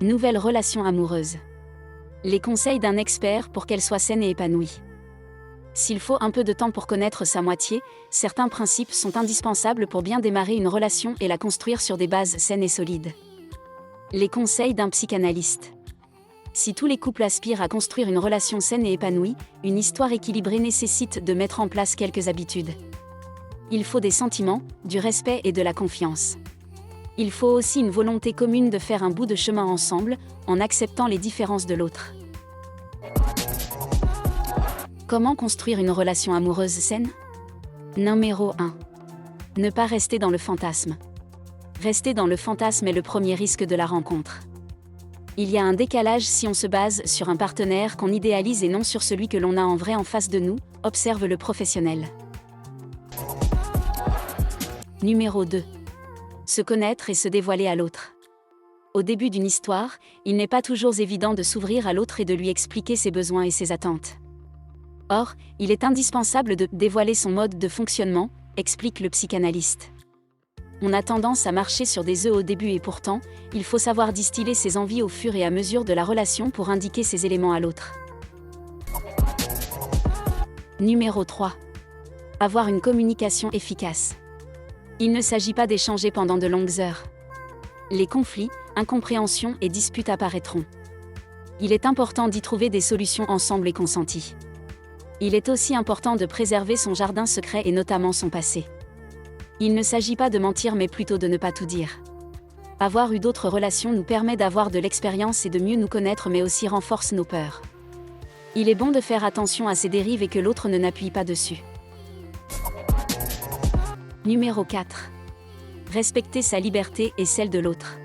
Nouvelle relation amoureuse. Les conseils d'un expert pour qu'elle soit saine et épanouie. S'il faut un peu de temps pour connaître sa moitié, certains principes sont indispensables pour bien démarrer une relation et la construire sur des bases saines et solides. Les conseils d'un psychanalyste. Si tous les couples aspirent à construire une relation saine et épanouie, une histoire équilibrée nécessite de mettre en place quelques habitudes. Il faut des sentiments, du respect et de la confiance. Il faut aussi une volonté commune de faire un bout de chemin ensemble, en acceptant les différences de l'autre. Comment construire une relation amoureuse saine ? Numéro 1. Ne pas rester dans le fantasme. Rester dans le fantasme est le premier risque de la rencontre. Il y a un décalage si on se base sur un partenaire qu'on idéalise et non sur celui que l'on a en vrai en face de nous, observe le professionnel. Numéro 2. Se connaître et se dévoiler à l'autre. Au début d'une histoire, il n'est pas toujours évident de s'ouvrir à l'autre et de lui expliquer ses besoins et ses attentes. Or, il est indispensable de dévoiler son mode de fonctionnement, explique le psychanalyste. On a tendance à marcher sur des œufs au début et pourtant, il faut savoir distiller ses envies au fur et à mesure de la relation pour indiquer ces éléments à l'autre. Numéro 3. Avoir une communication efficace. Il ne s'agit pas d'échanger pendant de longues heures. Les conflits, incompréhensions et disputes apparaîtront. Il est important d'y trouver des solutions ensemble et consenties. Il est aussi important de préserver son jardin secret et notamment son passé. Il ne s'agit pas de mentir mais plutôt de ne pas tout dire. Avoir eu d'autres relations nous permet d'avoir de l'expérience et de mieux nous connaître mais aussi renforce nos peurs. Il est bon de faire attention à ces dérives et que l'autre ne n'appuie pas dessus. Numéro 4. Respecter sa liberté et celle de l'autre.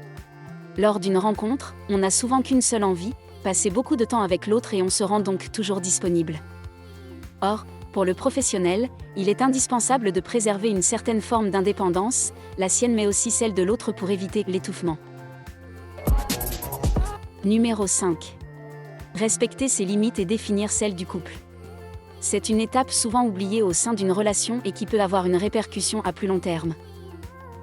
Lors d'une rencontre, on n'a souvent qu'une seule envie, passer beaucoup de temps avec l'autre et on se rend donc toujours disponible. Or, pour le professionnel, il est indispensable de préserver une certaine forme d'indépendance, la sienne mais aussi celle de l'autre pour éviter l'étouffement. Numéro 5. Respecter ses limites et définir celles du couple. C'est une étape souvent oubliée au sein d'une relation et qui peut avoir une répercussion à plus long terme.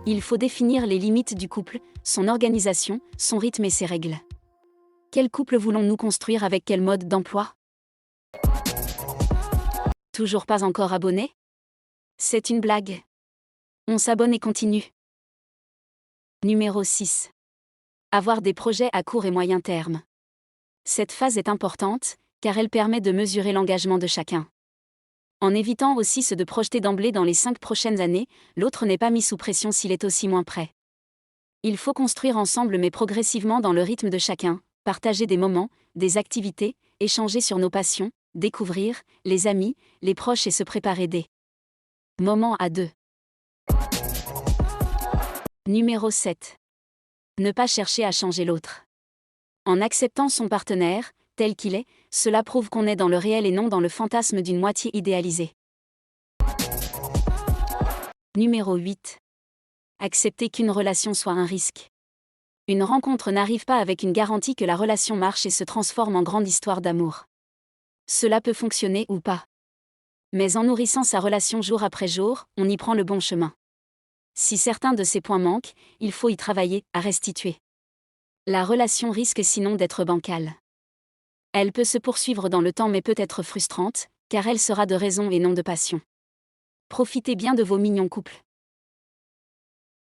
Il faut définir les limites du couple, son organisation, son rythme et ses règles. Quel couple voulons-nous construire avec quel mode d'emploi ? Toujours pas encore abonné ? C'est une blague. On s'abonne et continue. Numéro 6. Avoir des projets à court et moyen terme. Cette phase est importante, car elle permet de mesurer l'engagement de chacun. En évitant aussi de projeter d'emblée dans les 5 prochaines années, l'autre n'est pas mis sous pression s'il est aussi moins prêt. Il faut construire ensemble mais progressivement dans le rythme de chacun, partager des moments, des activités, échanger sur nos passions, découvrir, les amis, les proches et se préparer des moments à deux. Numéro 7. Ne pas chercher à changer l'autre. En acceptant son partenaire, tel qu'il est, cela prouve qu'on est dans le réel et non dans le fantasme d'une moitié idéalisée. Numéro 8. Accepter qu'une relation soit un risque. Une rencontre n'arrive pas avec une garantie que la relation marche et se transforme en grande histoire d'amour. Cela peut fonctionner ou pas. Mais en nourrissant sa relation jour après jour, on y prend le bon chemin. Si certains de ces points manquent, il faut y travailler, à restituer. La relation risque sinon d'être bancale. Elle peut se poursuivre dans le temps mais peut être frustrante, car elle sera de raison et non de passion. Profitez bien de vos mignons couples.